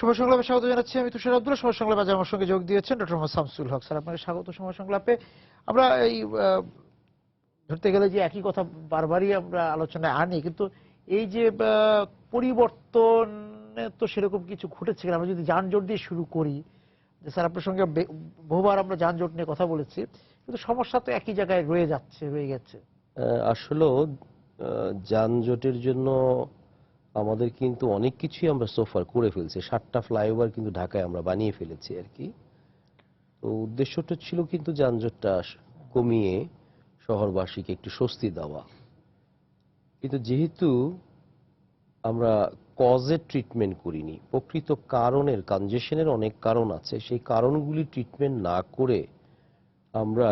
সময় সংলাপে স্বাগত জানাচ্ছি আমি তুষার আব্দুল্লাহ। সময় সংলাপে আজ আমার সঙ্গে যোগ দিয়েছেন ডক্টর মোহাম্মদ শামসুল হক। স্যার, আপনাকে স্বাগত সময় সংলাপে। আমরা এই ধরতে গেলে যে একই কথা বারবারই আমরা আলোচনায় আনি, কিন্তু এই যে পরিবর্তন তো সেরকম কিছু ঘটেছে কিনা, আমরা যদি যানজট দিয়ে শুরু করি, যে স্যার আপনার সঙ্গে বহুবার আমরা যানজট নিয়ে কথা বলেছি, কিন্তু সমস্যা তো একই জায়গায় রয়ে গেছে। আসলে যানজটের জন্য আমাদের কিন্তু অনেক কিছুই আমরা সোফার করে ফেলছি। 7টা ফ্লাইওভার কিন্তু ঢাকায় আমরা বানিয়ে ফেলেছি আর কি। তো উদ্দেশ্যটা ছিল কিন্তু যানজটটা কমিয়ে শহরবাসীকে একটু স্বস্তি দেওয়া। কিন্তু যেহেতু আমরা কজের ট্রিটমেন্ট করিনি, প্রকৃত কারণের, কনজেশনের অনেক কারণ আছে, সেই কারণগুলি ট্রিটমেন্ট না করে আমরা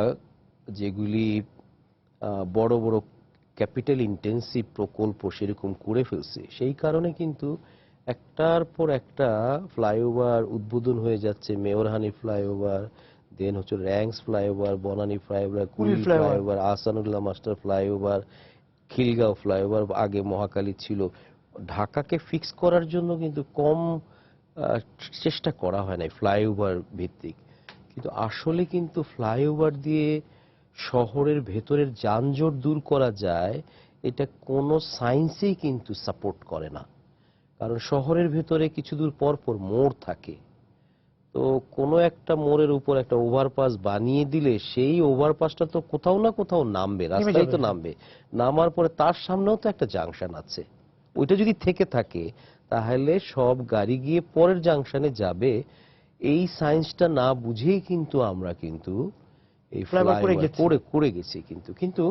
যেগুলি বড় বড় ক্যাপিটাল ইন্টেন্সিভ প্রকল্প সেরকম করে ফেলছে, সেই কারণে কিন্তু একটার পর একটা ফ্লাইওভার উদ্বোধন হয়ে যাচ্ছে। মেয়রহানি ফ্লাইওভার, দেন হচ্ছে Rangs flyover, Banani flyover, Kuril flyover, Ahsanullah master flyover, Khilgaon flyover, আগে মহাখালী ছিল। ঢাকাকে ফিক্স করার জন্য কিন্তু কম চেষ্টা করা হয় না ফ্লাইওভার ভিত্তিক। কিন্তু আসলে কিন্তু ফ্লাইওভার দিয়ে শহরের ভেতরের যানজট দূর করা যায়, এটা কোনো সায়েন্সেই কিন্তু সাপোর্ট করে না। কারণ শহরের ভেতরে কিছু দূর পর পর মোড় থাকে, তো কোনো একটা মোড়ের উপর একটা ওভারপাস বানিয়ে দিলে সেই ওভারপাসটা তো কোথাও না কোথাও নামবে, রাস্তায় তো নামবে। নামার পরে তার সামনেও তো একটা জাংশন আছে, ওইটা যদি থেকে থাকে তাহলে সব গাড়ি গিয়ে পরের জাংশনে যাবে। এই সায়েন্সটা না বুঝেই কিন্তু আমরা কিন্তু এই ফ্লাইওভার করে গেছি। কিন্তু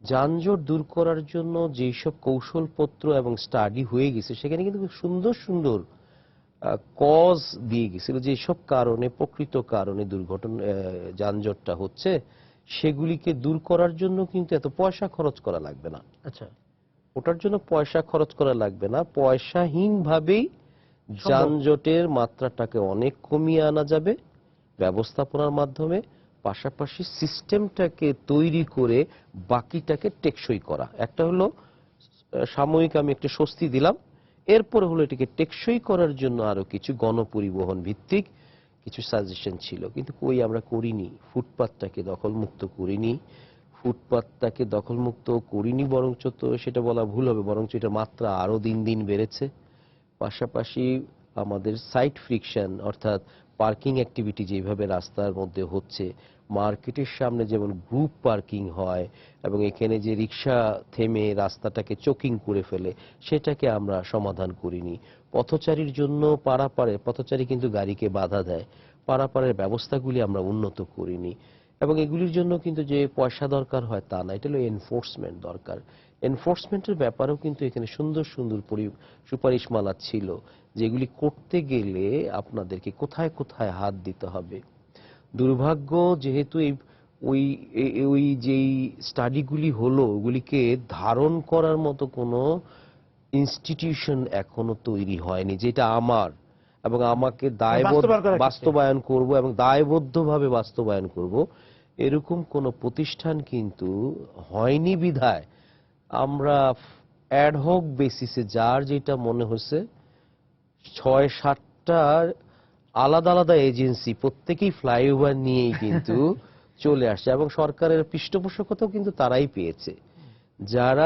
যানজট দূর করার জন্য যেসব কৌশলপত্র এবং স্টাডি হয়ে গেছে, সেখানে কিন্তু খুব সুন্দর সুন্দর কজ দিয়ে গেছিল, যে সব কারণে, প্রকৃত কারণে দুর্ঘটনা, যানজটটা হচ্ছে, সেগুলিকে দূর করার জন্য কিন্তু এত পয়সা খরচ করা লাগবে না। আচ্ছা, ওটার জন্য পয়সা খরচ করা লাগবে না। পয়সাহীন ভাবেই যানজটের মাত্রাটাকে অনেক কমিয়ে আনা যাবে ব্যবস্থাপনার মাধ্যমে। পাশাপাশি সিস্টেমটাকে তৈরি করে বাকিটাকে টেকসই করা। একটা হলো সাময়িক আমি একটা স্বস্তি দিলাম, এরপরে হলো এটাকে টেকসই করার জন্য আরো কিছু গণপরিবহন ভিত্তিক কিছু সাজেশন ছিল, কিন্তু কই আমরা করিনি। ফুটপাতটাকে দখলমুক্ত করিনি, ফুটপাতটাকে দখলমুক্ত করিনি বরঞ্চ, তো সেটা বলা ভুল হবে, বরঞ্চ এটা মাত্রা আরো দিন দিন বেড়েছে। পাশাপাশি আমাদের সাইট ফ্রিকশন, অর্থাৎ পার্কিং অ্যাক্টিভিটি যেভাবে রাস্তার মধ্যে হচ্ছে, মার্কেটের সামনে যেমন গ্রুপ পার্কিং হয় এবং এখানে যে রিক্সা থেমে রাস্তাটাকে চোকিং করে ফেলে, সেটাকে আমরা সমাধান করিনি। পথচারীর জন্য পারাপারে, পথচারী কিন্তু গাড়িকে বাধা দেয়, পারাপারের ব্যবস্থাগুলি আমরা উন্নত করিনি। এবং এগুলির জন্য কিন্তু যে পয়সা দরকার হয় তা না, এটা হলো এনফোর্সমেন্ট দরকার। এনফোর্সমেন্টের ব্যাপারেও কিন্তু এখানে সুন্দর সুন্দর সুপারিশমালা ছিল, যেগুলি করতে গেলে আপনাদেরকে কোথায় কোথায় হাত দিতে হবে। দুর্ভাগ্য, যেহেতু ওই ওই যেই স্টাডিগুলি হলো, ওগুলিকে ধারণ করার মতো কোনো ইনস্টিটিউশন এখনো তৈরি হয়নি, যেটা আমার এবং আমাকে বাস্তবায়ন করব এবং দায়বদ্ধভাবে বাস্তবায়ন করব, এরকম কোন প্রতিষ্ঠান কিন্তু হয়নি। বিধায় আমরা অ্যাডহক বেসিসে যার যেটা মনে হচ্ছে 6-7টার আলাদা আলাদা এজেন্সি প্রত্যেকেই ফ্লাইওভার নিয়েই কিন্তু চলে আসছে, এবং সরকারের পৃষ্ঠপোষকতাও কিন্তু তারাই পেয়েছে। যারা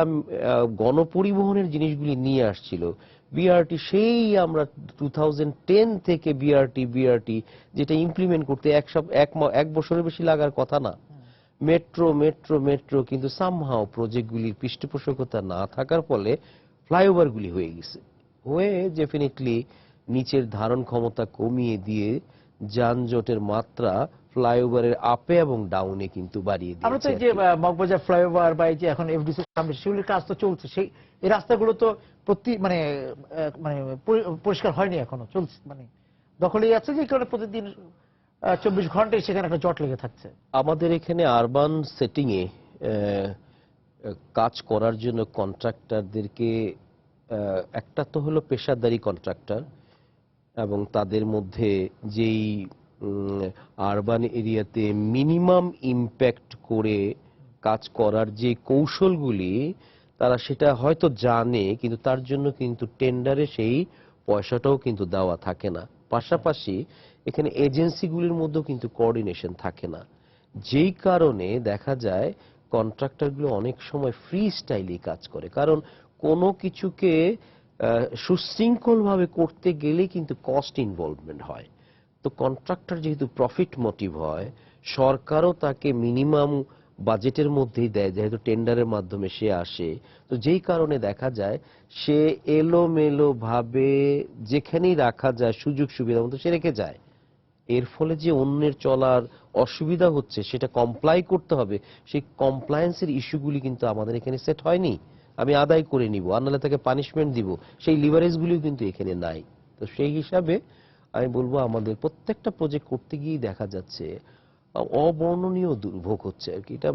গণপরিবহনের জিনিসগুলি নিয়ে আসছিল, বিআরটি, সেই আমরা 2010 থেকে বিআরটি যেটা ইমপ্লিমেন্ট করতে এক বছরের বেশি লাগার কথা না, মেট্রো মেট্রো মেট্রো, কিন্তু সামহাও প্রজেক্টগুলির পৃষ্ঠপোষকতা না থাকার ফলে ফ্লাইওভারগুলি হয়ে গেছে, হয়ে ডেফিনেটলি নিচের ধারণ ক্ষমতা কমিয়ে দিয়ে যানজটের মাত্রা ফ্লাইওভারের আপে এবং ডাউনে কিন্তু বাড়িয়ে দিয়েছে। আমরা তো এই যে মগবাজার ফ্লাইওভার বা এই যে এখন এফডিসি সামনে, সেগুলির কাজ তো চলছে, সেই এই রাস্তাগুলো তো মানে মানে পরিষ্কার হয়নি এখনো, চলছে, মানে দখলেই আছে, যে কারণে প্রতিদিন 24 ঘন্টায় সেখানে একটা জট লেগে থাকছে। আমাদের এখানে আরবান সেটিং এ কাজ করার জন্য কন্ট্রাক্টরদেরকে, একটা তো হলো পেশাদারি কন্ট্রাক্টর, এবং তাদের মধ্যে যেই আরবান এরিয়াতে মিনিমাম ইম্প্যাক্ট করে কাজ করার যে কৌশলগুলি, তারা সেটা হয়তো জানে, কিন্তু তার জন্য কিন্তু টেন্ডারে সেই পয়সাটাও কিন্তু দেওয়া থাকে না। পাশাপাশি এখানে এজেন্সিগুলির মধ্যেও কিন্তু কোঅর্ডিনেশন থাকে না, যেই কারণে দেখা যায় কন্ট্রাক্টরগুলো অনেক সময় ফ্রি স্টাইলে কাজ করে। কারণ কোনো কিছুকে সুশৃঙ্খলভাবে করতে গেলে কিন্তু কস্ট ইনভলভমেন্ট হয়। তো কন্ট্রাক্টর যেহেতু প্রফিট মোটিভ হয়, সরকারও তাকে মিনিমাম বাজেটের মধ্যেই দেয়, যেহেতু টেন্ডারের মাধ্যমে সে আসে। তো যেই কারণে দেখা যায় সে এলোমেলো ভাবে যেখানেই রাখা যায় সুযোগ সুবিধা মতো সে রেখে যায়। এর ফলে যে অন্যের চলার অসুবিধা হচ্ছে, সেটা কমপ্লাই করতে হবে, সেই কমপ্লায়েন্সের ইস্যুগুলি কিন্তু আমাদের এখানে সেট হয়নি। আমি আদায় করে নিব, আর নাহলে তাকে পানিশমেন্ট দিব, সেই লিভারেজগুলিও কিন্তু এখানে নাই। তো সেই হিসাবে আমি বলবো আমাদের প্রত্যেকটা প্রজেক্ট করতে গিয়েই দেখা যাচ্ছে অবর্ণনীয় দুর্ভোগ হচ্ছে আর কি। এটা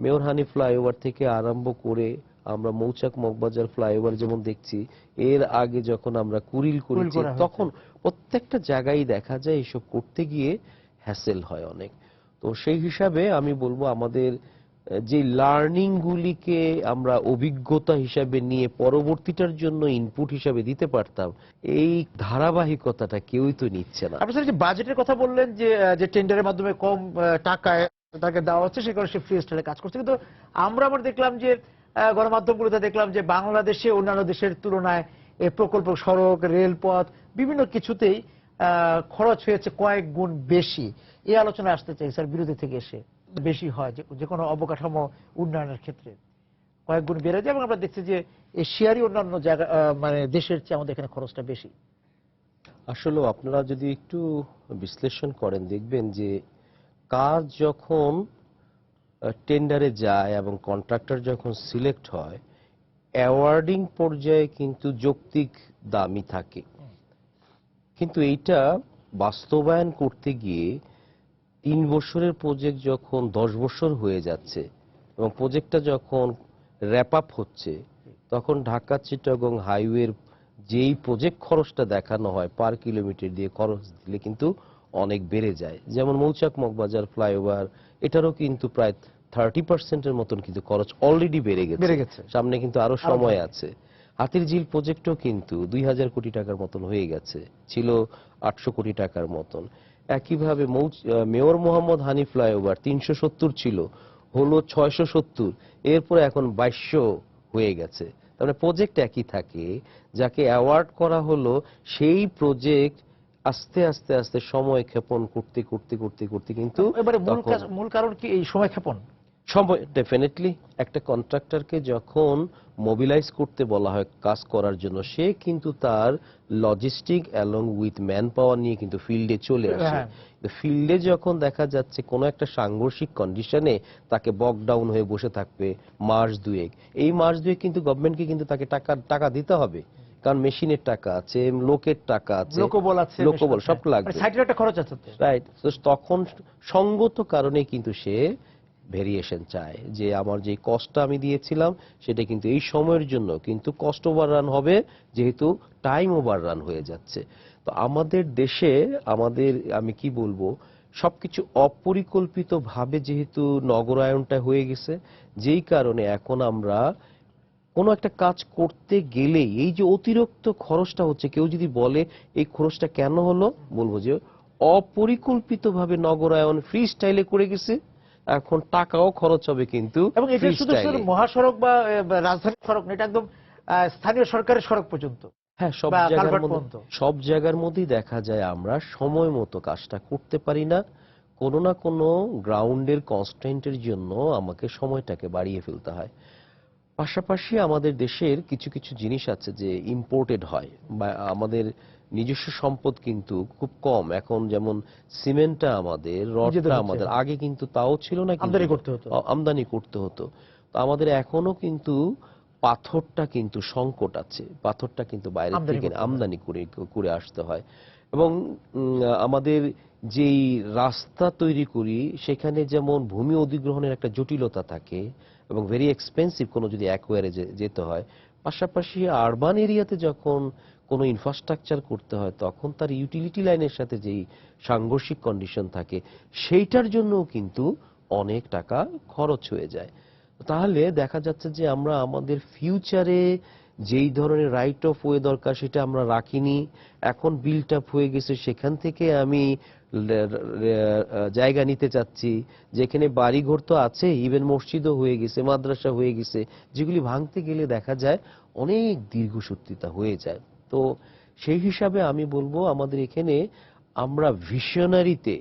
মেয়র হানি ফ্লাইওভার থেকে আরম্ভ করে আমরা মৌচাক মগবাজার ফ্লাইওভার যেমন দেখছি, এর আগে যখন আমরা কুড়িল কুড়িল করেছি, করা হয়েছে। তখন প্রত্যেকটা জায়গায় দেখা যায় এসব করতে গিয়ে হ্যাসেল হয় অনেক। তো সেই হিসাবে আমি বলবো আমাদের যে লার্নিং গুলিকে আমরা অভিজ্ঞতা হিসাবে নিয়ে পরবর্তীটার জন্য ইনপুট হিসাবে দিতে পারতাম, এই ধারাবাহিকতাটা কেউই তো নিচ্ছে না। আপনি স্যার যে বাজেটের কথা বললেন, যে টেন্ডারের মাধ্যমে কম টাকায় তাকে দেওয়া হচ্ছে, সে কারণে সে ফ্রি স্টাইলে কাজ করছে। কিন্তু আমরা আবার দেখলাম যে গণমাধ্যমগুলোতে দেখলাম যে বাংলাদেশে অন্যান্য দেশের তুলনায় এই প্রকল্প, সড়ক, রেলপথ বিভিন্ন কিছুতেই খরচ হয়েছে কয়েক গুণ বেশি। এই আলোচনায় আসতে চাই স্যার, বিরোধী থেকে এসে বেশি হয় যে কোনো অবকাঠামো উন্নয়নের ক্ষেত্রে কয়েক গুণ বেড়ে যায়, এবং আমরা দেখছি যে এশিয়ারই অন্যান্য জায়গা মানে দেশের চেয়ে আমাদের এখানে খরচটা বেশি। আসলে আপনারা যদি একটু বিশ্লেষণ করেন দেখবেন যে কাজ যখন টেন্ডারে যায় এবং কন্ট্রাক্টর যখন সিলেক্ট হয়, অ্যাওয়ার্ডিং পর্যায়ে কিন্তু যৌক্তিক দামই থাকে, কিন্তু এইটা বাস্তবায়ন করতে গিয়ে 3 বছরের প্রজেক্ট যখন 10 বছর হয়ে যাচ্ছে এবং প্রজেক্টটা যখন র্যাপ আপ হচ্ছে, তখন ঢাকা চিটাগং হাইওয়ের যেই প্রজেক্ট খরচটা দেখানো হয় পার কিলোমিটার দিয়ে খরচ দিলে কিন্তু অনেক বেড়ে যায়। যেমন মৌচাক মগবাজার ফ্লাইওভার, এটারও কিন্তু প্রায় 30% মতন কিন্তু খরচ অলরেডি বেড়ে গেছে। সামনে কিন্তু আরো সময় আছে। হাতির ঝিল প্রজেক্টও কিন্তু 2000 কোটি টাকার মতন হয়ে গেছে, ছিল 800 কোটি টাকার মতন। একইভাবে মেয়র মোহাম্মদ হানি ফ্লাইওভার 370 ছিল, হলো 670, এরপরে এখন 2200 হয়ে গেছে। তাহলে প্রজেক্ট একই থাকে, যাকে অ্যাওয়ার্ড করা হলো সেই প্রজেক্ট আস্তে আস্তে আস্তে সময় ক্ষেপণ করতে করতে করতে করতে কিন্তু এবারে তখন মূল কারণ কি এই সময় ক্ষেপণ? সময় ডেফিনেটলি একটা কন্ট্রাক্টরকে যখন মোবিলাইজ করতে বলা হয় কাজ করার জন্য, সে কিন্তু তার logistic along with man power নিয়ে কিন্তু ফিল্ডে চলে আসে। ফিল্ডে যখন দেখা যাচ্ছে কোনো একটা সাংঘর্ষিক কন্ডিশনে তাকে বক ডাউন হয়ে বসে থাকবে মাস দুয়েক, এই মাস দুয়েক কিন্তু গভর্নমেন্টকে কিন্তু তাকে টাকা দিতে হবে, কারণ মেশিনের টাকা আছে, লোকের টাকা আছে, লোকবল সব লাগবে, সাইটের একটা খরচ আছে। রাইট। তখন সঙ্গত কারণে কিন্তু সে ভেরিয়েশন চায় যে আমার যে কস্টটা আমি দিয়েছিলাম সেটা কিন্তু এই সময়ের জন্য কিন্তু কস্ট ওভাররান হবে, যেহেতু টাইম ওভাররান হয়ে যাচ্ছে। তো আমাদের দেশে আমি কি বলবো, সবকিছু অপরিকল্পিত ভাবে যেহেতু নগরায়নটা হয়ে গেছে, যেই কারণে এখন আমরা কোনো একটা কাজ করতে গেলেই এই যে অতিরিক্ত খরচটা হচ্ছে, কেউ যদি বলে এই খরচটা কেন হলো, বলবো যে অপরিকল্পিতভাবে নগরায়ন ফ্রি স্টাইলে করে গেছে, এখন টাকাও খরচ হবে কিন্তু এবং এটা শুধু মহাসড়ক বা রাজধানী সড়ক না, এটা একদম স্থানীয় সরকারের সড়ক পর্যন্ত। হ্যাঁ, সব জায়গার মধ্যেই দেখা যায় আমরা সময় মতো কাজটা করতে পারি না, কোনো না কোনো গ্রাউন্ডের কনস্ট্যান্টের জন্য আমাকে সময়টাকে বাড়িয়ে ফেলতে হয়। পাশাপাশি আমাদের দেশের কিছু কিছু জিনিস আছে যে ইম্পোর্টেড হয়, বা আমাদের নিজস্ব সম্পদ কিন্তু খুব কম। এখন যেমন সিমেন্টটা আমাদের, রডটা আমাদের, আগে কিন্তু তাও ছিল না, আমদানি করতে হতো। তো আমাদের এখনো কিন্তু পাথরটা কিন্তু সংকট আছে, পাথরটা কিন্তু বাইরে থেকে আমদানি করে আসতে হয়। এবং আমাদের যেই রাস্তা তৈরি করি সেখানে যেমন ভূমি অধিগ্রহণের একটা জটিলতা থাকে এবং ভেরি এক্সপেন্সিভ কোনো যদি অ্যাকোয়ারে যেতে হয়। পাশাপাশি আরবান এরিয়াতে যখন কোনো ইনফ্রাস্ট্রাকচার করতে হয় তখন তার ইউটিলিটি লাইনের সাথে যেই সাংঘর্ষিক কন্ডিশন থাকে সেইটার জন্যও কিন্তু অনেক টাকা খরচ হয়ে যায়। তাহলে দেখা যাচ্ছে যে আমরা আমাদের ফিউচারে যেই ধরনের রাইট অফ ওয়ে দরকার সেটা আমরা রাখিনি। এখন বিল্ট আপ হয়ে গেছে, সেখান থেকে আমি জায়গা নিতে চাচ্ছি, যেখানে বাড়িঘর তো আছে, ইভেন মসজিদও হয়ে গেছে, মাদ্রাসা হয়ে গেছে, যেগুলি ভাঙতে গেলে দেখা যায় অনেক দীর্ঘসূত্রিতা হয়ে যায়। তো সেই হিসাবে আমি বলবো আমাদের এখানে আমরা ভিশনারিতে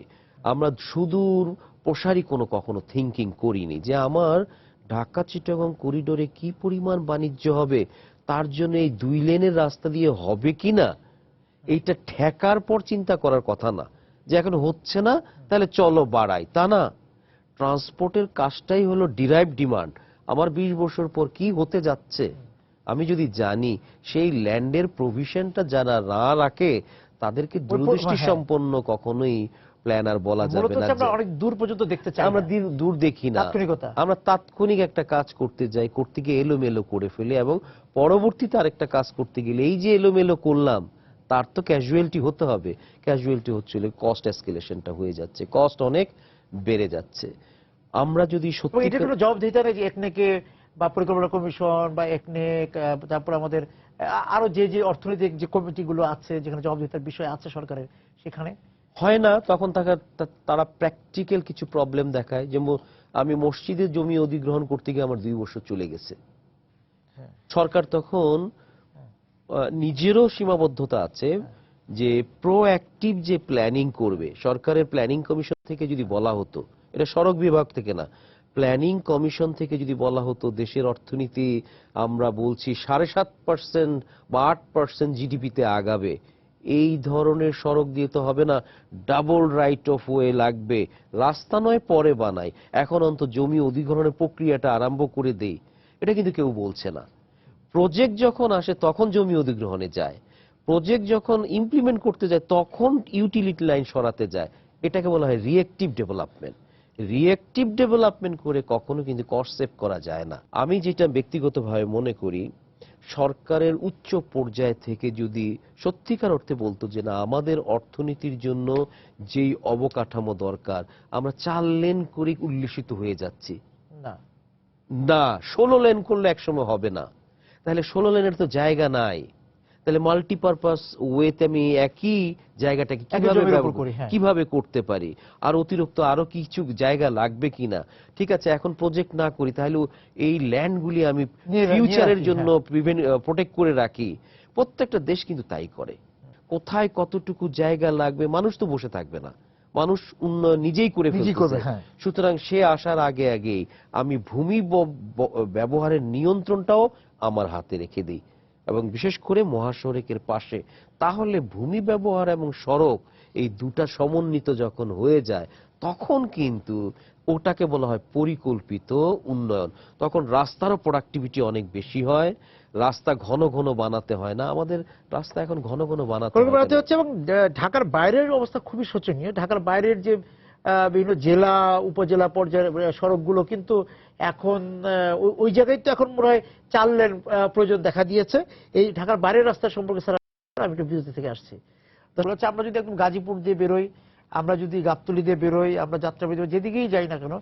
আমরা সুদূর প্রসারী কখনো থিঙ্কিং করিনি যে আমার ঢাকা চিটাগং করিডোরে কি পরিমাণ বাণিজ্য হবে, তার জন্য এই 2 লেনের রাস্তা দিয়ে হবে কিনা এইটা ঠেকার পর চিন্তা করার কথা না, যে এখন হচ্ছে না তাহলে চলো বাড়াই, তা না। ট্রান্সপোর্টের কাজটাই হলো ডিরাইভ ডিমান্ড। আমার 20 বছর পর কি হতে যাচ্ছে আমি যদি জানি, সেই ল্যান্ডের প্রভিশনটা যারা না রাখে তাদেরকে দূরদৃষ্টি সম্পন্ন কখনোই প্ল্যানার বলা যাবে না। আমরা অনেক দূর পর্যন্ত দেখতে চাই, আমরা দূর দেখি না, আমরা তাৎক্ষণিক একটা কাজ করতে যাই, করতে গিয়ে এলোমেলো করে ফেলি, এবং পরবর্তীতে আরেকটা কাজ করতে গেলে এই যে এলোমেলো করলাম তার তো ক্যাজুয়ালিটি হতে হবে। ক্যাজুয়ালিটি হচ্ছিল কস্ট এসকেলেশনটা হয়ে যাচ্ছে, কস্ট অনেক বেড়ে যাচ্ছে। আমরা যদি সত্যি এটা কোনো জবাবদিহিতা নেই যে একনেকে বা পরিকল্পনা কমিশন বা একনেক, তারপর আমাদের আরো যে যে অর্থনৈতিক যে কমিটিগুলো আছে যেখানে জবাবদিহিতার বিষয় আছে সরকারের, সেখানে হয় না, তখন তারা প্র্যাকটিক্যাল কিছু প্রবলেম দেখায়। যেমন আমি মসজিদের জমি অধিগ্রহণ করতে গিয়ে আমার 2 বছর চলে গেছে। সরকার তখন নিজেরও সীমাবদ্ধতা আছে, যে প্রোঅ্যাক্টিভ যে প্ল্যানিং করবে, সরকারের প্ল্যানিং কমিশন থেকে যদি বলা হতো, এটা সড়ক বিভাগ থেকে না, প্ল্যানিং কমিশন থেকে যদি বলা হতো দেশের অর্থনীতি আমরা বলছি 7.5% বা 8% জিডিপিতে আগাবে, এই ধরনের সড়ক দিয়ে তো হবে না, ডাবল রাইট অফ ওয়ে লাগবে, রাস্তা নয় পরে বানাই, এখন অন্তত জমি অধিগ্রহণের প্রক্রিয়াটা আরম্ভ করে দেই, এটা কিন্তু কেউ বলছে না। প্রজেক্ট যখন আসে তখন জমি অধিগ্রহণে যায়, প্রজেক্ট যখন ইমপ্লিমেন্ট করতে যায় তখন ইউটিলিটি লাইন সরাতে যায়। এটাকে বলা হয় রিঅ্যাক্টিভ ডেভেলপমেন্ট। রিঅ্যাক্টিভ ডেভেলপমেন্ট করে কখনো কিন্তু কস্ট সেভ করা যায় না। আমি যেটা ব্যক্তিগতভাবে মনে করি, সরকারের উচ্চ পর্যায় থেকে যদি সত্যিকার অর্থে বলতো যে না, আমাদের অর্থনীতির জন্য যেই অবকাঠামো দরকার, আমরা 4 লেন করে উল্লিখিত হয়ে যাচ্ছি, না না 16 লেন করলে একসময় হবে না, তাহলে 16 লেনের তো জায়গা নাই, তাহলে মাল্টিপারপাস ওয়েতে আমি একই জায়গাটাকে কিভাবে করতে পারি, আর অতিরিক্ত আরো কিছু জায়গা লাগবে কিনা। ঠিক আছে, এখন প্রজেক্ট না করি, তাহলে এই ল্যান্ডগুলি আমি ফিউচারের জন্য প্রোটেক্ট করে রাখি। প্রত্যেকটা দেশ কিন্তু তাই করে। কোথায় কতটুকু জায়গা লাগবে, মানুষ তো বসে থাকবে না, মানুষ উন্নয়ন নিজেই করে ফেলবে। সুতরাং সে আসার আগে আগেই আমি ভূমি ব্যবহারের নিয়ন্ত্রণটাও আমার হাতে রেখে দিই, এবং বিশেষ করে মহাসড়কের পাশে। তাহলে ভূমি ব্যবহার এবং সড়ক এই দুটা সমন্বিত যখন হয়ে যায়, তখন কিন্তু ওটাকে বলা হয় পরিকল্পিত উন্নয়ন। তখন রাস্তারও প্রোডাক্টিভিটি অনেক বেশি হয়, রাস্তা ঘন ঘন বানাতে হয় না। আমাদের রাস্তা এখন ঘন ঘন বানাতে হচ্ছে, এবং ঢাকার বাইরের অবস্থা খুবই শোচনীয়। ঢাকার বাইরের যে বিভিন্ন জেলা উপজেলা পর্যায়ের সড়কগুলো কিন্তু এখন ওই জায়গায় তো এখন মনে হয় 4 লেন প্রয়োজন দেখা দিয়েছে। এই ঢাকার বাইরের রাস্তা সম্পর্কে স্যার আমি একটু বিরতি থেকে আসছি। তাহলে হচ্ছে আমরা যদি একদম গাজীপুর দিয়ে বেরোই, আমরা যদি গাবতলী দিয়ে বেরোই, আমরা যাত্রাবাড়ি যেদিকেই যাই না কেন,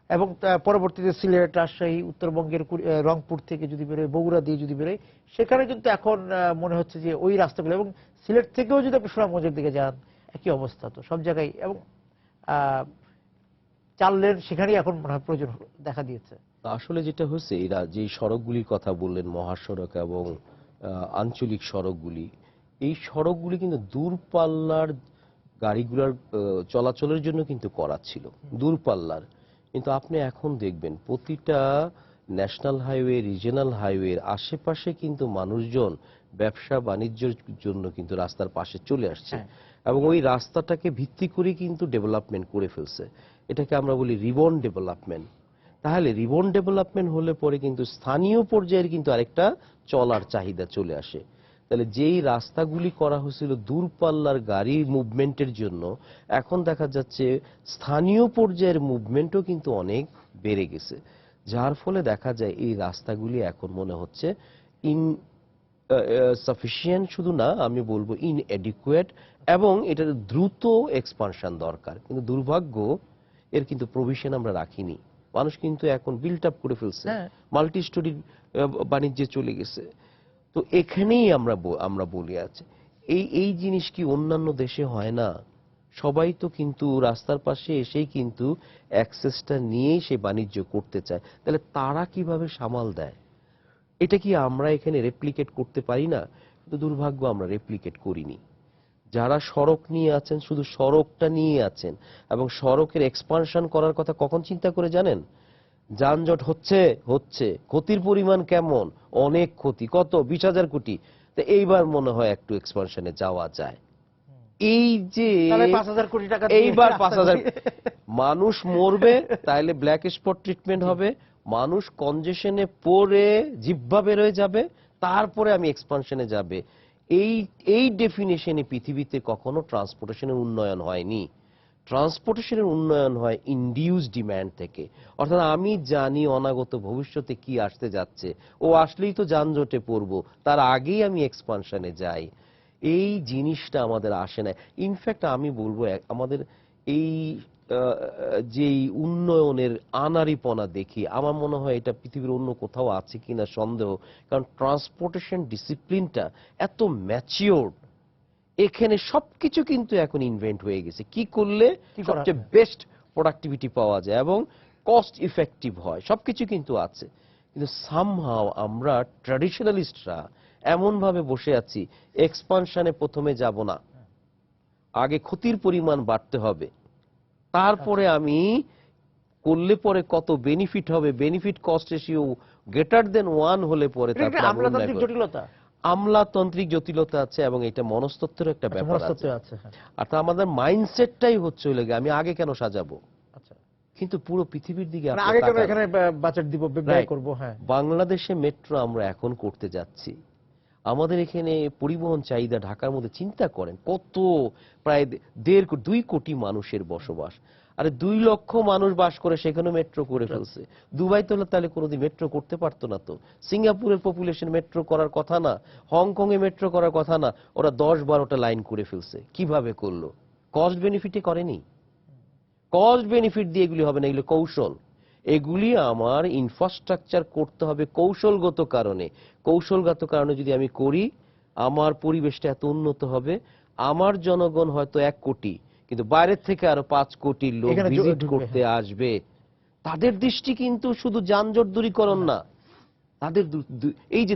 এবং পরবর্তীতে সিলেট, রাজশাহী, উত্তরবঙ্গের রংপুর থেকে যদি বেরোয়, বগুড়া দিয়ে যদি বেরোয়, সেখানে কিন্তু এখন মনে হচ্ছে যে ওই রাস্তাগুলো, এবং সিলেট থেকেও যদি আপনি সুনামগঞ্জের দিকে যান একই অবস্থা, তো সব জায়গায় এবং 4 লেন সেখানেই এখন মনে হয় প্রয়োজন দেখা দিয়েছে। আসলে যেটা হচ্ছে, এরা যে সড়কগুলির কথা বললেন, মহাসড়ক এবং আঞ্চলিক সড়কগুলি, এই সড়কগুলি কিন্তু দূরপাল্লার গাড়িগুলোর চলাচলের জন্য কিন্তু করা ছিল, দূরপাল্লার। কিন্তু আপনি এখন দেখবেন প্রতিটা ন্যাশনাল হাইওয়ে, রিজিওনাল হাইওয়ের আশেপাশে কিন্তু মানুষজন ব্যবসা বাণিজ্যের জন্য কিন্তু রাস্তার পাশে চলে আসছে, এবং ওই রাস্তাটাকে ভিত্তি করে কিন্তু ডেভেলপমেন্ট করে ফেলছে। এটাকে আমরা বলি রিবন ডেভেলপমেন্ট। তাহলে রিবন ডেভেলপমেন্ট হলে পরে কিন্তু স্থানীয় পর্যায়ের কিন্তু আরেকটা চলার চাহিদা চলে আসে। তাহলে যেই রাস্তাগুলি করা হয়েছিল দূরপাল্লার গাড়ি মুভমেন্টের জন্য, এখন দেখা যাচ্ছে স্থানীয় পর্যায়ের মুভমেন্টও কিন্তু অনেক বেড়ে গেছে, যার ফলে দেখা যায় এই রাস্তাগুলি এখন মনে হচ্ছে সাফিসিয়েন্ট, শুধু না আমি বলবো ইনএডিকুয়েট, এবং এটার দ্রুত এক্সপানশন দরকার। কিন্তু দুর্ভাগ্য, এর কিন্তু প্রভিশন আমরা রাখিনি। মানুষ কিন্তু এখন বিল্ট আপ করে ফেলছে, মাল্টি স্টোরি বাণিজ্যে চলে গেছে। তো এখানেই আমরা বলি আছে এই জিনিস কি অন্যান্য দেশে হয় না? সবাই তো কিন্তু রাস্তার পাশে এসেই কিন্তু অ্যাক্সেসটা নিয়েই সে বাণিজ্য করতে চায়, তাহলে তারা কিভাবে সামাল দেয়? এটা কি আমরা এখানে রেপ্লিকেট করতে পারি না? কিন্তু দুর্ভাগ্য আমরা রেপ্লিকেট করিনি। যারা সড়ক নিয়ে আছেন শুধু সড়কটা নিয়ে আছেন, এবং সড়কের এক্সপানশন করার কথা কখন চিন্তা করে জানেন? যানজট হচ্ছে হচ্ছে ক্ষতির পরিমাণ কেমন? অনেক ক্ষতি। কত? 20,000 কোটি। তো এইবার মনে হয় একটু এক্সপানশনে যাওয়া যায়। এই যে তাহলে 5,000 কোটি টাকা দিয়ে এইবার রাস্তা 5,000 দিয়ে- মানুষ মরবে, তাইলে ব্ল্যাক স্পট ট্রিটমেন্ট হবে, মানুষ কনজেশনে পড়ে জিহ্বা বের হয়ে যাবে, তারপরে আমি এক্সপানশনে যাবে। এই এই ডেফিনেশনে পৃথিবীতে কখনো ট্রান্সপোর্টেশনের উন্নয়ন হয়নি। ট্রান্সপোর্টেশনের উন্নয়ন হয় ইনডিউস ডিমান্ড থেকে। অর্থাৎ আমি জানি অনাগত ভবিষ্যতে কি আসতে যাচ্ছে, ও আসলেই তো যানজটে পড়বো, তার আগেই আমি এক্সপানশনে যাই। এই জিনিসটা আমাদের আসে না। ইনফ্যাক্ট আমি বলবো আমাদের এই যেই উন্নয়নের আনাড়িপনা দেখি, আমার মনে হয় এটা পৃথিবীর অন্য কোথাও আছে কিনা সন্দেহ। কারণ ট্রান্সপোর্টেশন ডিসিপ্লিনটা এত ম্যাচিওরড, এখানে সবকিছু কিন্তু এখন ইনভেন্ট হয়ে গেছে। কি করলে কি করা সবচেয়ে যায়? বেস্ট প্রোডাক্টিভিটি পাওয়া যায় এবং কস্ট ইফেক্টিভ হয়, সবকিছু কিন্তু আছে। কিন্তু সামহাও আমরা ট্র্যাডিশনালিস্টরা এমন ভাবে বসে আছি, এক্সপানশনে প্রথমে যাব না, আগে ক্ষতির পরিমাণ বাড়তে হবে, তারপরে আমি করলে পরে কত বেনিফিট হবে, benefit cost ratio greater than 1 হলে পরে এটা একটা তারপরে আমরা আমলাতান্ত্রিক জটিলতা। আমলাতান্ত্রিক জটিলতা আছে, এবং এটা মনস্তত্ত্বের একটা আচ্ছা, ব্যাপার আছে। মনস্তত্ত্ব আছে, হ্যাঁ। অর্থাৎ আমাদের মাইন্ডসেটটাই হচ্ছে হলো গিয়ে, আমি আগে কেন সাজাবো? আচ্ছা, কিন্তু পুরো পৃথিবীর দিকে মানে আপনি আগে কেন তাকান। এখানে বাজেট দিব, ব্যয় Right. করব? হ্যাঁ, বাংলাদেশে মেট্রো আমরা এখন করতে যাচ্ছি। আমাদের এখানে পরিবহন চাহিদা ঢাকার মধ্যে চিন্তা করেন কত, প্রায় 2 কোটি মানুষের বসবাস। আরে 2 লক্ষ মানুষ বাস করে, সেখানে মেট্রো করে ফেলছে। দুবাই তো তাহলে কোনোদিন মেট্রো করতে পারতো না। তো সিঙ্গাপুরের পপুলেশন মেট্রো করার কথা না, হংকং এ মেট্রো করার কথা না, ওরা 10-12টা লাইন করে ফেলছে। কিভাবে করলো? কস্ট বেনিফিটে করেনি। কস্ট বেনিফিট দিয়ে এগুলি হবে না, এগুলি কৌশল। এগুলি আমার ইনফ্রাস্ট্রাকচার করতে হবে কৌশলগত কারণে। কৌশলগত কারণে যদি আমি করি, আমার পরিবেশটা এত উন্নত হবে, আমার জনগণ হয়তো 1 কোটি, কিন্তু বাইরের থেকে আরো 5 কোটি লোক এখানে ভিজিট ঢুকবে, করতে হ্যাঁ। আসবে। তাদের দৃষ্টি কিন্তু শুধু যানজট দূরীকরণ না, তাদের এই যে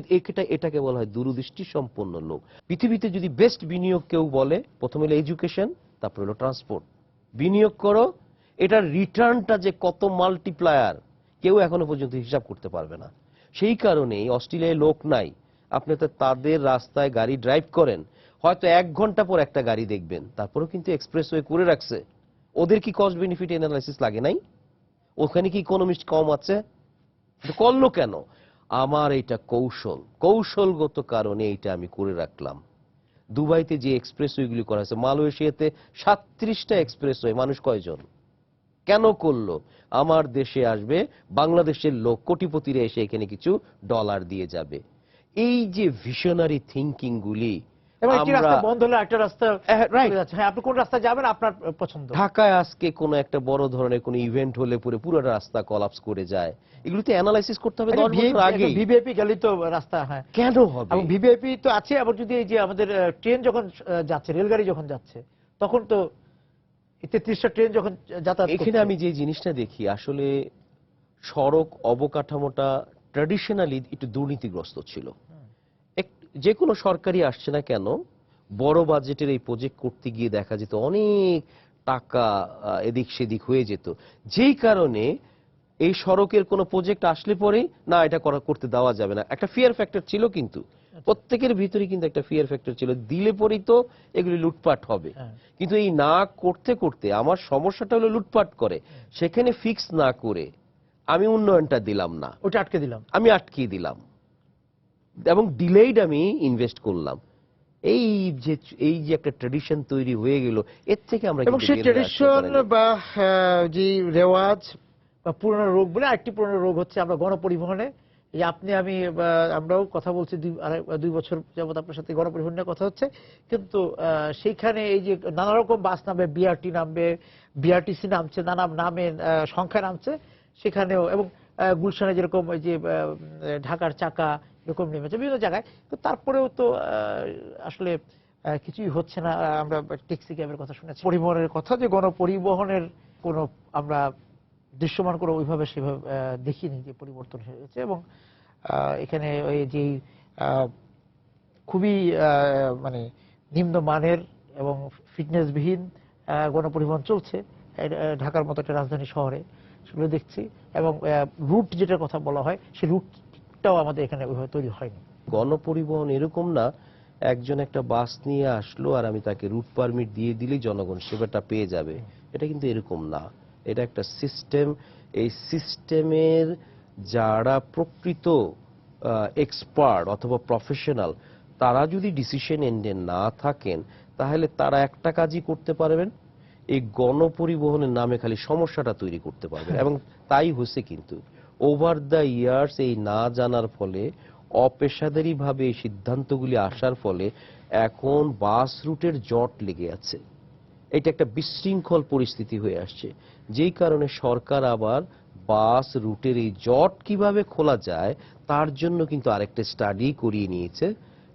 এটাকে বলা হয় দূরদৃষ্টি সম্পন্ন লোক। পৃথিবীতে যদি বেস্ট বিনিয়োগ কেউ বলে, প্রথমে হলো এডুকেশন, তারপর হলো ট্রান্সপোর্ট। বিনিয়োগ করো, এটার রিটার্নটা যে কত মাল্টিপ্লায়ার কেউ এখনো পর্যন্ত হিসাব করতে পারবে না। সেই কারণেই অস্ট্রেলিয়ায় লোক নাই, আপনি তো তাদের রাস্তায় গাড়ি ড্রাইভ করেন, হয়তো 1 ঘন্টা পর একটা গাড়ি দেখবেন, তারপরেও কিন্তু এক্সপ্রেসওয়ে করে রাখছে। ওদের কি কস্ট বেনিফিট অ্যানালাইসিস লাগে নাই? ওখানে কি ইকোনমিস্ট কম আছে? কিন্তু করলো কেন? আমার এটা কৌশলগত কারণে এটা আমি করে রাখলাম। দুবাইতে যে এক্সপ্রেসওয়েগুলি করা হয়েছে, মালয়েশিয়াতে 37টা এক্সপ্রেসওয়ে, মানুষ কয়জন? কেন করলো? আমার দেশে আসবে বাংলাদেশের লোক, কোটিপতিরা এসে এখানে কিছু ডলার দিয়ে যাবে। এই যে ভিশনারি থিঙ্কিং গুলি এবং একটি আমরা রাস্তা বন্ধ হলে একটা রাস্তা রাইট। চলে যাচ্ছে। হ্যাঁ, আপনি কোন রাস্তায় যাবেন আপনার পছন্দ। ঢাকায় আজকে কোনো একটা বড় ধরনের কোনো ইভেন্ট হলে পুরো রাস্তা কলাপস করে যায়। এগুলোতে অ্যানালাইসিস করতে হবে 10 বছর আগে। ভিভিআইপি গেলেই তো রাস্তা, হ্যাঁ। কেন হবে? এবং ভিভিআইপি তো আছে, আবার যদি এই যে আমাদের ট্রেন যখন যাচ্ছে, রেলগাড়ি যখন যাচ্ছে, তখন তো 33টা ট্রেন যখন যাতায়াত এখানে করছে। আমি যে জিনিসটা দেখি, আসলে সড়ক অবকাঠামোটা ট্র্যাডিশনালি একটু দুর্নীতিগ্রস্ত ছিল। যে কোনো সরকারি আসছে না কেন, বড় বাজেটের এই প্রজেক্ট করতে গিয়ে দেখা যেত অনেক টাকা এদিক সেদিক হয়ে যেত। যেই কারণে এই সড়কের কোনো প্রজেক্ট আসলে পরে না, এটা করতে দেওয়া যাবে না, একটা ফিয়ার ফ্যাক্টর ছিল। কিন্তু প্রত্যেকের ভিতরে কিন্তু একটা ফিয়ার ফ্যাক্টর ছিল, দিলে পরেই তো এগুলি লুটপাট হবে। হ্যাঁ। কিন্তু এই না করতে করতে আমার সমস্যাটা হলো লুটপাট করে, সেখানে ফিক্স না করে আমি উন্নয়নটা দিলাম না, ওটা আটকে দিলাম। আমি আটকিয়ে দিলাম এবং ডিলেইড আমি ইনভেস্ট করলাম। এই যে একটা ট্র্যাডিশন তৈরি হয়ে গেল, এর থেকে আমরা এবং কিন্তু সেই বের হয়ে আসতে ট্রেডিশন পারিনি। বা যে রেওয়াজ বা পুরনো রোগ বলে আরেকটি পুরনো রোগ হচ্ছে আমরা গণপরিবহনে, এই আপনি আমি আমরাও কথা বলছি 2 বছর যাবত আপনার সাথে গণপরিবহন নিয়ে কথা হচ্ছে, কিন্তু সেইখানে এই যে নানা রকম বাস নামবে, বিআরটি নামবে, বিআরটিসি নামছে, নানা নামে সংখ্যা নামছে সেখানেও। এবং গুলশানে যেরকম ওই যে ঢাকার চাকা, এরকম নেমেছে বিভিন্ন জায়গায়। তো তারপরেও তো আসলে কিছুই হচ্ছে না। আমরা ট্যাক্সি ক্যাবের কথা শুনেছি, পরিবহনের কথা, যে গণপরিবহনের কোনো আমরা দৃশ্যমান করে ওইভাবে সেভাবে দেখিনি যে পরিবর্তন হয়েছে। এবং এখানে ওই যে খুবই মানে নিম্নমানের এবং ফিটনেসবিহীন গণপরিবহন চলছে ঢাকার মতো একটা রাজধানী শহরে, সেগুলো দেখছি। এবং রুট যেটার কথা বলা হয়, সেই রুটটাও আমাদের এখানে ওইভাবে তৈরি হয়নি। গণপরিবহন এরকম না একজন একটা বাস নিয়ে আসলো আর আমি তাকে রুট পারমিট দিয়ে দিলেই জনগণ সেবাটা পেয়ে যাবে, এটা কিন্তু এরকম না। এটা একটা সিস্টেম। এই সিস্টেমের যারা প্রকৃত এক্সপার্ট অথবা প্রফেশনাল, তারা যদি ডিসিশন এন্ডে না থাকেন, তাহলে তারা একটা কাজই করতে পারবেন, এই গণপরিবহনের নামে খালি সমস্যাটা তৈরি করতে পারবেন। এবং তাই হচ্ছে কিন্তু ওভার দ্য ইয়ার্স এই না জানার ফলে, অপেশাদারী ভাবে এই সিদ্ধান্তগুলি আসার ফলে এখন বাস রুটের জট লেগে আছে। এটা একটা বিশৃঙ্খল পরিস্থিতি হয়ে আসছে, যেই কারণে সরকার আবার বাস রুটের এই জট কিভাবে খোলা যায় তার জন্য কিন্তু আরেকটা স্টাডি করিয়ে নিয়েছে,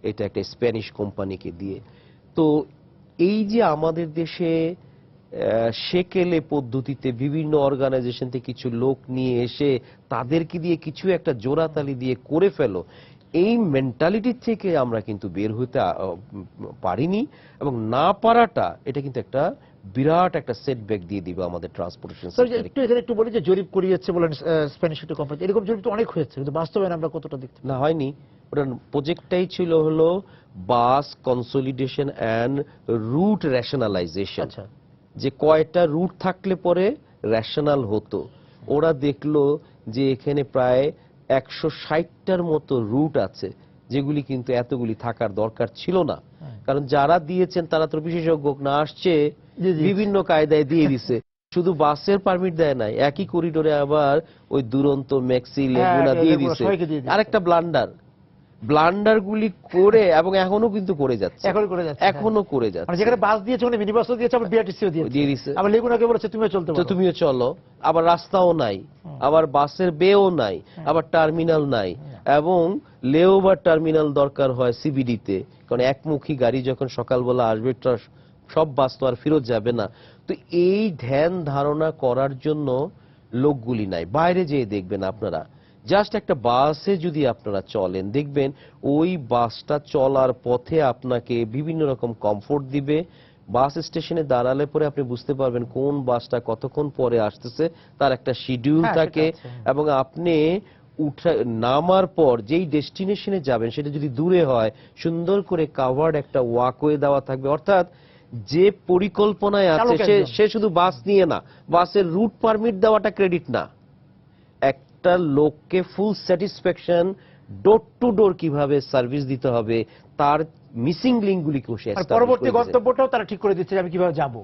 এটা একটা স্প্যানিশ কোম্পানিকে দিয়ে। তো এই যে আমাদের দেশে সেকেলে পদ্ধতিতে বিভিন্ন অর্গানাইজেশন থেকে কিছু লোক নিয়ে এসে তাদেরকে দিয়ে কিছু একটা জোড়াতালি দিয়ে করে ফেলো, এই মেন্টালিটি থেকে আমরা কিন্তু বের হতে পারিনি। এবং না পারাটা এটা কিন্তু একটা বিরাট একটা সেটব্যাক দিয়ে দিবে আমাদের ট্রান্সপোর্টেশন সেক্টরে। এখানে একটু বলি যে জরিপ করিয়েছে বলেন স্প্যানিশ একটা কোম্পানি, এরকম জরিপ তো অনেক হয়েছে, কিন্তু বাস্তবায়ন আমরা কতটা দেখতে না, হয়নি। ওটা প্রজেক্টটাই ছিল হলো বাস কনসলিডেশন অ্যান্ড রুট রেশনালাইজেশন। আচ্ছা, যে কয়টা রুট থাকলে পরে রেশনাল হতো। ওরা দেখলো যে এখানে প্রায় 160টার মতো রুট আছে, যেগুলি কিন্তু এতগুলি থাকার দরকার ছিল না। কারণ যারা দিয়েছেন তারা তো বিশেষজ্ঞ না, আসছে বিভিন্ন কায়দায় দিয়ে দিছে। শুধু বাসের পারমিট দেয় নাই, একই করিডোরে আবার ওই দুরন্ত ম্যাক্সি লেগুনা দিয়ে দিছে। আরেকটা ব্লান্ডার গুলি করে, এবং এখনো কিন্তু করে যাচ্ছে, এখনো করে যাচ্ছে। যেখানে বাস দিয়েছে ওখানে মিনি বাসও দিয়েছে, আবার বিআরটিসিও দিয়ে দিছে। আবার লেগুনাকে বলেছে তুমিও চলতে পারো, তুমিও চলো। আবার রাস্তাও নাই, আবার বাসের বেও নাই, আবার টার্মিনাল নাই। এবং লেওভার টার্মিনাল দরকার হয় সিবিডিতে, কারণ একমুখী গাড়ি যখন সকালবেলা আসবে সব বাস তো আর ফেরত যাবে না। তো এই ধ্যান ধারণা করার জন্য লোকগুলি নাই। বাইরে যেয়ে দেখবেন আপনারা, জাস্ট একটা বাসে যদি আপনারা চলেন, দেখবেন ওই বাসটা চলার পথে আপনাকে বিভিন্ন রকম কমফোর্ট দিবে। বাস স্টেশনে দাঁড়ালে পরে আপনি বুঝতে পারবেন কোন বাসটা কতক্ষণ পরে আসতেছে, তার একটা শিডিউল থাকে। এবং আপনি নামার পর যেই ডেস্টিনেশনে যাবেন সেটা যদি দূরে হয়, সুন্দর করে কাভার্ড একটা ওয়াকওয়ে দেওয়া থাকবে। অর্থাৎ যে পরিকল্পনায় আছে সে শুধু বাস নিয়ে না, বাসের রুট পারমিট দেওয়াটা ক্রেডিট না, একটা লোককে ফুল স্যাটিসফ্যাকশন ডোর টু ডোর কিভাবে সার্ভিস দিতে হবে তার মিসিং লিঙ্কগুলি পরবর্তী গন্তব্যটাও তারা ঠিক করে দিচ্ছে আমি কিভাবে যাব।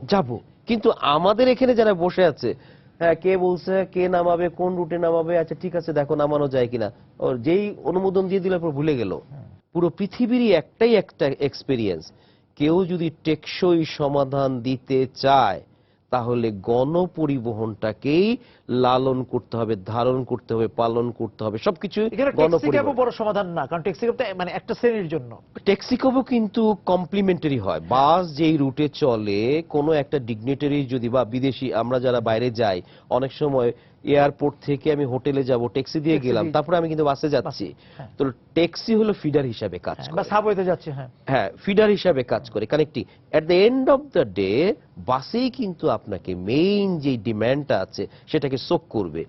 কিন্তু আমাদের এখানে যারা বসে আছে, হ্যাঁ কে বলছে কে নামাবে, কোন রুটে নামাবে, আচ্ছা ঠিক আছে দেখো নামানো যায় কিনা, ওর যেই অনুমোদন দিয়ে দিলে পর ভুলে গেল। পুরো পৃথিবীরই একটাই একটা এক্সপেরিয়েন্স, কেউ যদি টেকসই সমাধান দিতে চায় তাহলে গণপরিবহনটাকেই লালন করতে হবে, ধারণ করতে হবে, পালন করতে হবে, সবকিছু। গণপরিবহন বড় সমাধান না, কারণ ট্যাক্সি ক্যাবটা মানে একটা শ্রেণীর জন্য। ট্যাক্সি ক্যাবও কিন্তু কমপ্লিমেন্টারি হয়। বাস যেই রুটে চলে, কোনো একটা ডিগনিটারি যদি বা বিদেশি, আমরা যারা বাইরে যাই অনেক সময় এয়ারপোর্ট থেকে আমি হোটেলে যাব, ট্যাক্সি দিয়ে গেলাম, তারপরে আমি কিন্তু বাসে যাচ্ছি। তো ট্যাক্সি হলো ফিডার হিসাবে কাজ করে, বা সাবওয়েতে যাচ্ছে, হ্যাঁ ফিডার হিসাবে কাজ করে, connecting. At the end of the day বাসেই কিন্তু আপনাকে মেইন যে ডিমান্ডটা আছে সেটাকে সোক করবে।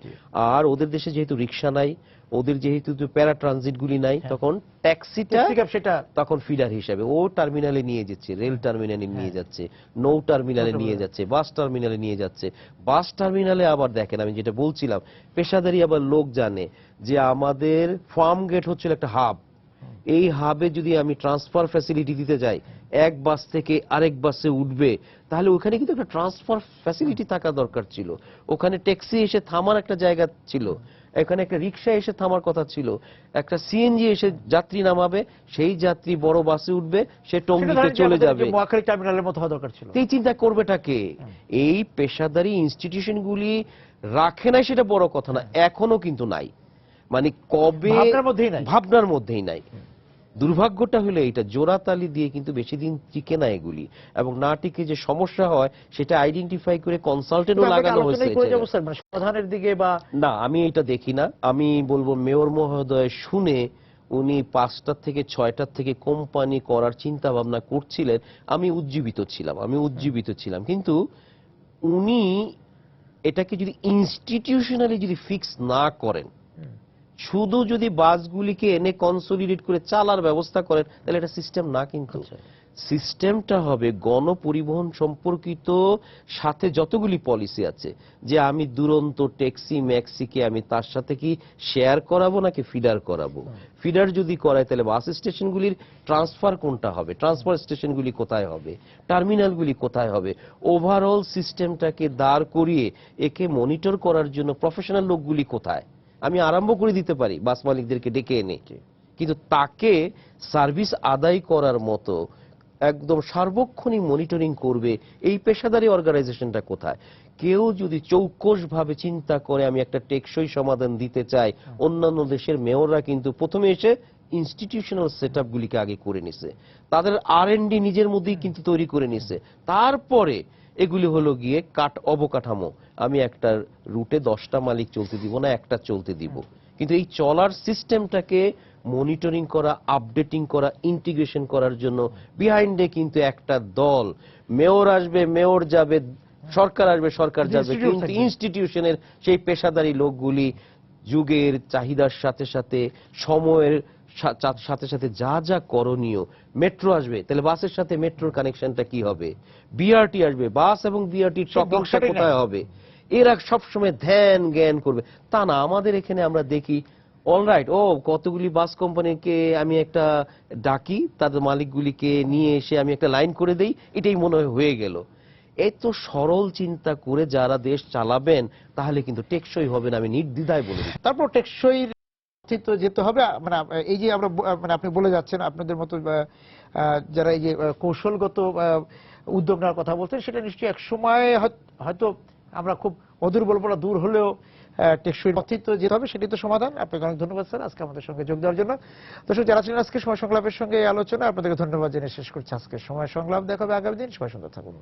আর ওদের দেশে যেহেতু রিক্সা নাই, ওদের যেহেতু প্যারা ট্রানজিট গুলি নাই, তখন ট্যাক্সিটা সেটা তখন ফিডার হিসাবে ও টার্মিনালে নিয়ে যাচ্ছে, রেল টার্মিনালে নিয়ে যাচ্ছে, নৌ টার্মিনালে নিয়ে যাচ্ছে, বাস টার্মিনালে নিয়ে যাচ্ছে। বাস টার্মিনালে আবার দেখেন, আমি যেটা বলছিলাম, পেশাদারি আবার লোক জানে যে আমাদের ফার্ম গেট হচ্ছিল একটা হাব। এই হাবে যদি আমি ট্রান্সফার ফ্যাসিলিটি দিতে যাই, এক বাস থেকে আরেক বাসে উঠবে, তাহলে ওখানে কিন্তু একটা ট্রান্সফার ফ্যাসিলিটি থাকা দরকার ছিল। ওখানে ট্যাক্সি এসে থামার একটা জায়গা ছিল, এখানে একটা রিক্সা এসে থামার কথা ছিল, একটা সিএনজি এসে যাত্রী নামাবে, সেই যাত্রী বড় বাসে উঠবে, সে টঙ্গীতে চলে যাবে। মহাখালী টার্মিনালের মতো হওয়া দরকার ছিল। এই চিন্তা করবেটাকে? এই পেশাদারি ইনস্টিটিউশনগুলি রাখে নাই সেটা বড় কথা না, এখনো কিন্তু নাই। মানে কবে ভাবনার মধ্যেই নাই। ভাবনার মধ্যেই নাই। দুর্ভাগ্যটা হলো এইটা, জোড়াতালি দিয়ে কিন্তু বেশি দিন টিকে না এগুলি, এবং না টিকে যে সমস্যা হয় সেটা আইডেন্টিফাই করে কনসালটেন্টও আমরা কি লাগানো হয়েছে আলোচনাই এই করে যাবো জায়গায়। স্যার, মানে সমাধানের দিকে বা না, আমি এটা দেখি না। আমি বলবো মেয়র মহোদয় শুনে উনি 5টা থেকে 6টার থেকে কোম্পানি করার চিন্তা ভাবনা করছিলেন, আমি উজ্জীবিত ছিলাম, কিন্তু উনি এটাকে যদি ইনস্টিটিউশনালি যদি ফিক্স না করেন, শুধু যদি বাসগুলিকে এনে কনসোলিডেট করে চালার ব্যবস্থা করেন, তাহলে এটা সিস্টেম না। কিন্তু সিস্টেমটা হবে গণপরিবহন সম্পর্কিত সাথে যতগুলি পলিসি আছে, যে আমি দুরন্ত ট্যাক্সি ম্যাক্সিকে আমি তার সাথে কি শেয়ার করাবো নাকি ফিডার করাবো। ফিডার যদি করায় তাহলে বাস স্টেশনগুলির ট্রান্সফার কোনটা হবে, ট্রান্সফার স্টেশনগুলি কোথায় হবে, টার্মিনালগুলি কোথায় হবে, ওভারঅল সিস্টেমটাকে দাঁড় করিয়ে একে মনিটর করার জন্য প্রফেশনাল লোকগুলি কোথায় আমি আরম্ভ করে দিতে পারি বাস মালিকদেরকে ডেকে এনে। কিন্তু তাকে সার্ভিস আদায় করার মতো একদম সার্বক্ষণিক মনিটরিং করবে এই পেশাদারি অর্গানাইজেশনটা কোথায়? কেউ যদি চৌকস ভাবে চিন্তা করে আমি একটা টেকসই সমাধান দিতে চাই, অন্যান্য দেশের মেয়ররা কিন্তু প্রথমে এসে ইনস্টিটিউশনাল সেটআপ গুলিকে আগে করে নিছে, তাদের R&D নিজের মধ্যেই কিন্তু তৈরি করে নিছে, তারপরে এগুলি হলো গিয়ে অবকাঠামো। আমি একটা রুটে 10টা মালিক চলতে দিব না, একটা চলতে দিব। কিন্তু এই চলার সিস্টেমটাকে মনিটরিং করা, আপডেটিং করা, ইন্টিগ্রেশন করার জন্য বিহাইন্ডে কিন্তু একটা দল, মেয়র আসবে, মেয়র যাবে, সরকার আসবে, সরকার যাবে, কিন্তু ইনস্টিটিউশনের সেই পেশাদারী লোকগুলি যুগের চাহিদার সাথে সাথে, সময়ের সাথে সাথে যা যা করণীয়, মেট্রো আসবে, তাহলে বাসের সাথে মেট্রোর কানেকশনটা কি হবে, বিআরটি আসবে, বাস এবং বিআরটির টকিংটা কোথায় হবে, এরা সবসময় ধ্যান জ্ঞান করবে। তা না, আমাদের এখানে আমরা দেখি অলরাইট, কতগুলি বাস কোম্পানিকে আমি একটা ডাকি, তাদের মালিকগুলিকে নিয়ে এসে আমি একটা লাইন করে দেই, এটাই মনে হয়ে গেল। এত সরল চিন্তা করে যারা দেশ চালাবেন তাহলে কিন্তু টেকসই হবে না, আমি নির্দ্বিধায় বলে দিই। তারপর টেকসই যেতে হবে। মানে এই যে আমরা মানে আপনি বলে যাচ্ছেন আপনাদের মতো যারা এই যে কৌশলগত উদ্যোগ নেওয়ার কথা বলছেন, সেটা নিশ্চয়ই এক সময় হয়তো আমরা খুব অদূর বলবো না, দূর হলেও টেকসই পথে যেতে হবে, সেটাই তো সমাধান। আপনাকে অনেক ধন্যবাদ স্যার আজকে আমাদের সঙ্গে যোগ দেওয়ার জন্য। দর্শক যারা ছিলেন আজকে সময় সংলাপের সঙ্গে এই আলোচনা, আপনাদেরকে ধন্যবাদ জেনে শেষ করছি আজকে সময় সংলাপ। দেখা হবে আগামী দিন। সময় সুন্দর থাকুন।